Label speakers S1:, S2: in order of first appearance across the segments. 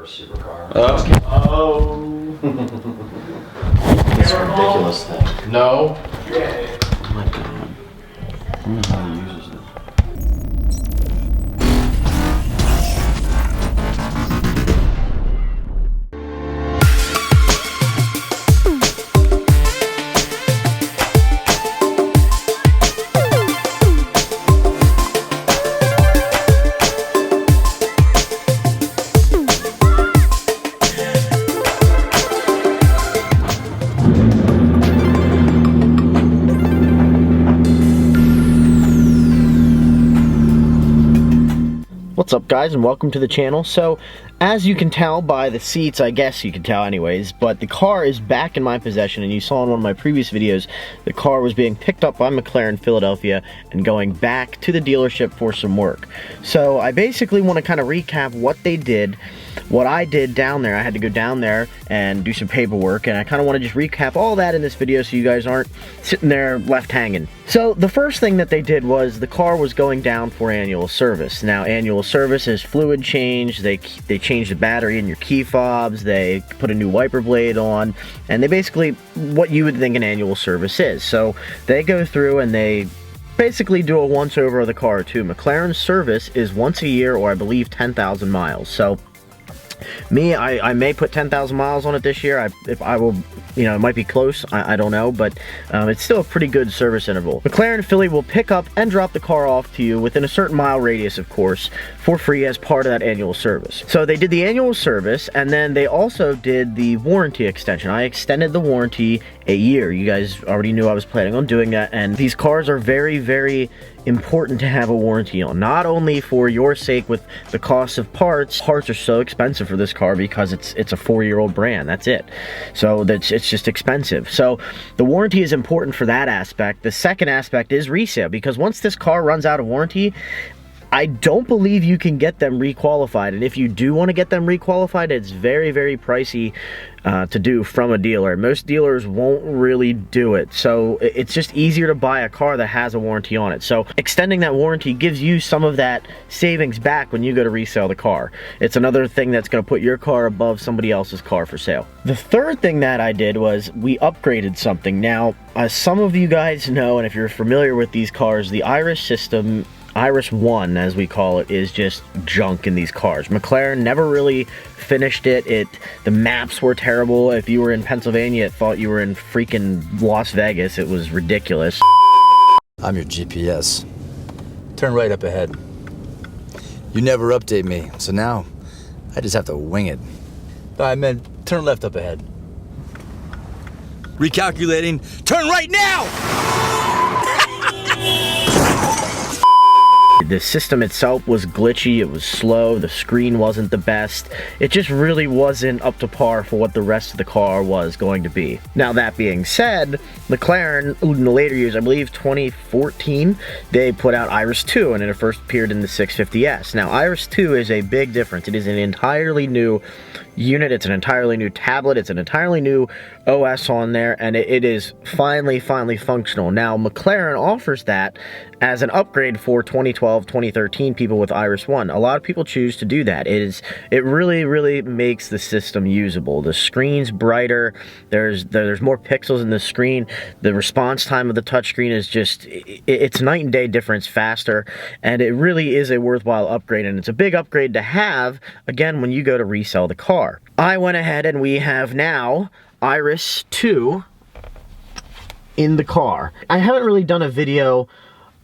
S1: first supercar.
S2: Oh.
S1: This ridiculous thing.
S2: No.
S1: Oh my god. I don't know how he uses it.
S3: What's up, guys, and welcome to the channel. So, as you can tell by the seats, I guess you can tell anyways, but the car is back in my possession, and you saw in one of my previous videos, the car was being picked up by McLaren Philadelphia and going back to the dealership for some work. So, I basically want to kind of recap what they did, what I did down there. I had to go down there and do some paperwork, and I kind of want to just recap all that in this video so you guys aren't sitting there left hanging. So, the first thing that they did was the car was going down for annual service. Now, annual service is fluid change. They changed the battery in your key fobs, they put a new wiper blade on, and they basically what you would think an annual service is. So they go through and they basically do a once over of the car too. McLaren's service is once a year, or I believe 10,000 miles. So me, I may put 10,000 miles on it this year. If I will, you know, it might be close. I don't know, but it's still a pretty good service interval. McLaren Philly will pick up and drop the car off to you within a certain mile radius, of course, for free as part of that annual service. So they did the annual service, and then they also did the warranty extension. I extended the warranty a year. You guys already knew I was planning on doing that, and these cars are very, very important to have a warranty on. Not only for your sake with the cost of parts. Parts are so expensive for this car because it's a 4-year-old brand. That's it. So it's just expensive. So the warranty is important for that aspect. The second aspect is resale, because once this car runs out of warranty, I don't believe you can get them requalified, and if you do want to get them requalified, it's very, very pricey to do from a dealer. Most dealers won't really do it, so it's just easier to buy a car that has a warranty on it. So extending that warranty gives you some of that savings back when you go to resell the car. It's another thing that's going to put your car above somebody else's car for sale. The third thing that I did was we upgraded something. Now, as some of you guys know, and if you're familiar with these cars, the Iris system, Iris 1 as we call it, is just junk in these cars. McLaren never really finished it. The maps were terrible. If you were in Pennsylvania, it thought you were in freaking Las Vegas. It was ridiculous.
S4: I'm your GPS. Turn right up ahead. You never update me, so now I just have to wing it. I meant turn left up ahead. Recalculating. Turn right now!
S3: The system itself was glitchy, it was slow, the screen wasn't the best. It just really wasn't up to par for what the rest of the car was going to be. Now, that being said, McLaren, in the later years, I believe 2014, they put out Iris 2, and it first appeared in the 650S. Now, Iris 2 is a big difference. It is an entirely new unit, it's an entirely new tablet, it's an entirely new OS on there, and it is finally functional. Now, McLaren offers that as an upgrade for 2012, 2013 people with Iris 1. A lot of people choose to do that. It really makes the system usable. The screen's brighter, there's more pixels in the screen, the response time of the touchscreen is just, it's night and day difference, faster, and it really is a worthwhile upgrade, and it's a big upgrade to have, again, when you go to resell the car. I went ahead and we have now Iris 2 in the car. I haven't really done a video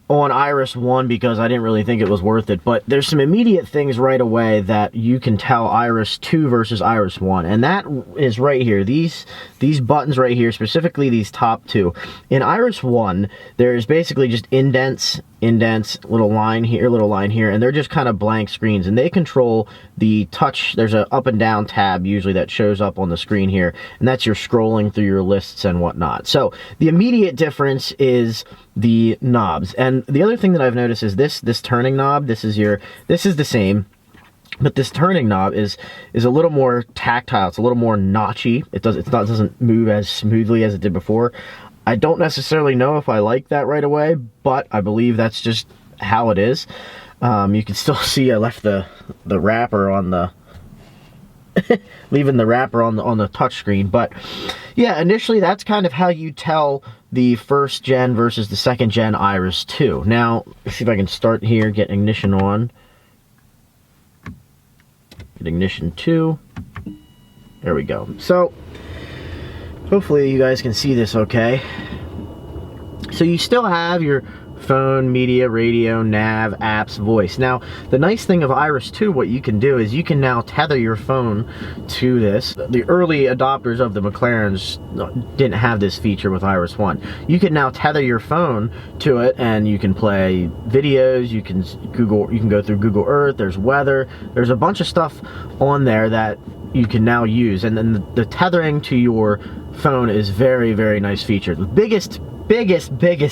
S3: on Iris 1 because I didn't really think it was worth it, but there's some immediate things right away that you can tell Iris 2 versus Iris 1, and that is right here. These buttons right here, specifically these top two. In Iris 1, there's basically just indents, little line here, and they're just kind of blank screens, and they control the touch. There's an up and down tab usually that shows up on the screen here, and that's your scrolling through your lists and whatnot. So the immediate difference is the knobs. And the other thing that I've noticed is this turning knob. This is the same, but this turning knob is a little more tactile. It's a little more notchy. It doesn't move as smoothly as it did before. I don't necessarily know if I like that right away, but I believe that's just how it is. You can still see I left the wrapper on the leaving the wrapper on the touchscreen. But yeah, initially that's kind of how you tell the first gen versus the second gen Iris 2. Now, let's see if I can start here, get ignition on. Get ignition 2. There we go. So, hopefully you guys can see this okay. So you still have your phone, media, radio, nav, apps, voice. Now, the nice thing of Iris 2, what you can do is you can now tether your phone to this. The early adopters of the McLarens didn't have this feature with Iris 1. You can now tether your phone to it, and you can play videos, you can go through Google Earth, there's weather, there's a bunch of stuff on there that you can now use. And then the tethering to your phone is very, very nice feature. The biggest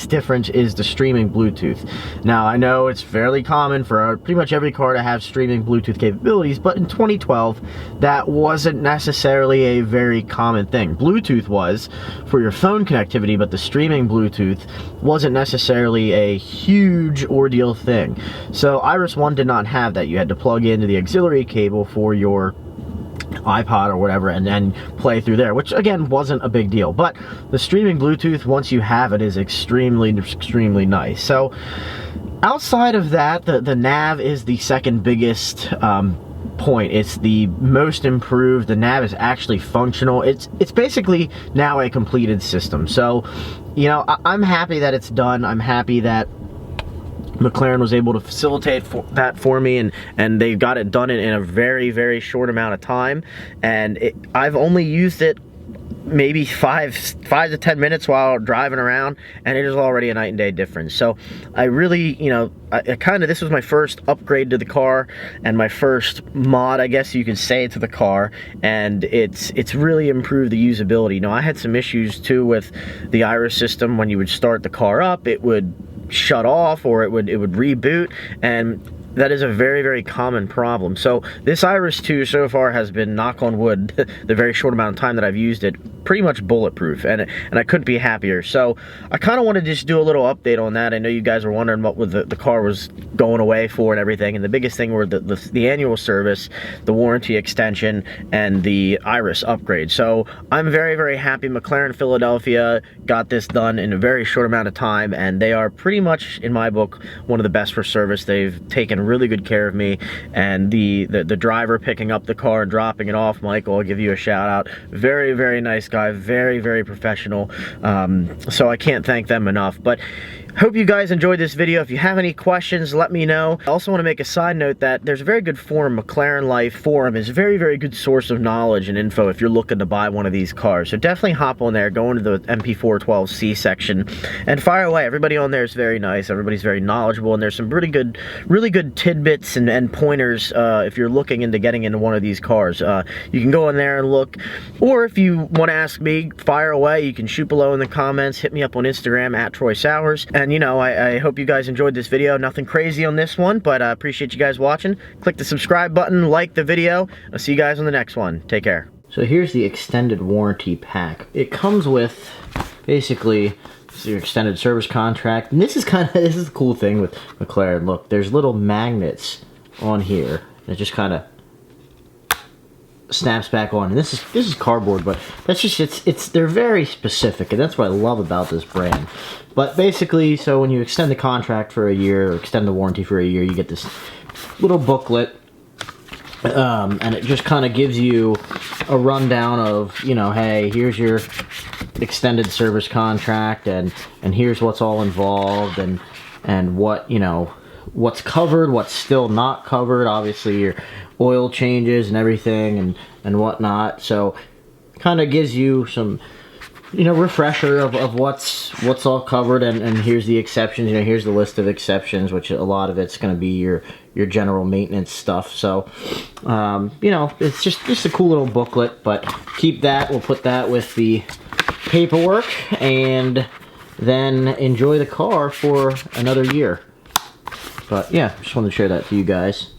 S3: difference is the streaming Bluetooth. Now, I know it's fairly common for pretty much every car to have streaming Bluetooth capabilities, but in 2012, that wasn't necessarily a very common thing. Bluetooth was for your phone connectivity, but the streaming Bluetooth wasn't necessarily a huge ordeal thing. So Iris 1 did not have that. You had to plug into the auxiliary cable for your iPod or whatever and then play through there, which again wasn't a big deal. But the streaming Bluetooth, once you have it, is extremely nice. So outside of that, the nav is the second biggest point. It's the most improved. The nav is actually functional. It's basically now a completed system. So, you know, I'm happy that it's done. I'm happy that McLaren was able to facilitate that for me, and they got it done in a very, very short amount of time. And I've only used it maybe 5 to 10 minutes while driving around, and it is already a night and day difference. So I really, you know, this was my first upgrade to the car and my first mod, I guess you could say, to the car, and it's really improved the usability. You know, I had some issues too with the Iris system. When you would start the car up, it would shut off or it would reboot, and that is a very, very common problem. So this Iris 2 so far has been, knock on wood, the very short amount of time that I've used it, pretty much bulletproof, and I couldn't be happier. So I kind of want to just do a little update on that. I know you guys were wondering what the car was going away for and everything, and the biggest thing were the annual service, the warranty extension, and the Iris upgrade. So I'm very, very happy McLaren Philadelphia got this done in a very short amount of time, and they are pretty much, in my book, one of the best for service. They've taken really good care of me, and the driver picking up the car and dropping it off, Michael, I'll give you a shout out. Very, very nice guy, very, very professional. So I can't thank them enough. But hope you guys enjoyed this video. If you have any questions, let me know. I also want to make a side note that there's a very good forum. McLaren Life forum is a very, very good source of knowledge and info if you're looking to buy one of these cars. So definitely hop on there, go into the MP412C section, and fire away. Everybody on there is very nice. Everybody's very knowledgeable, and there's some really good tidbits and pointers if you're looking into getting into one of these cars. You can go in there and look, or if you want to ask me, fire away. You can shoot below in the comments, hit me up on Instagram at @TroySowers. And you know, I hope you guys enjoyed this video. Nothing crazy on this one, but I appreciate you guys watching. Click the subscribe button, like the video. I'll see you guys on the next one. Take care. So here's the extended warranty pack. It comes with basically your extended service contract. And this is the cool thing with McLaren. Look, there's little magnets on here. And it just kind of snaps back on, and this is cardboard, but that's just they're very specific, and that's what I love about this brand. But basically, so when you extend the contract for a year or extend the warranty for a year, you get this little booklet, and it just kind of gives you a rundown of, you know, hey, here's your extended service contract, and here's what's all involved, and what, you know, what's covered, what's still not covered. Obviously your oil changes and everything and whatnot. So kind of gives you some, you know, refresher of what's all covered, and here's the exceptions. You know, here's the list of exceptions, which a lot of it's going to be your general maintenance stuff. So you know, it's just a cool little booklet, but keep that. We'll put that with the paperwork, and then enjoy the car for another year. But yeah, just wanted to share that to you guys.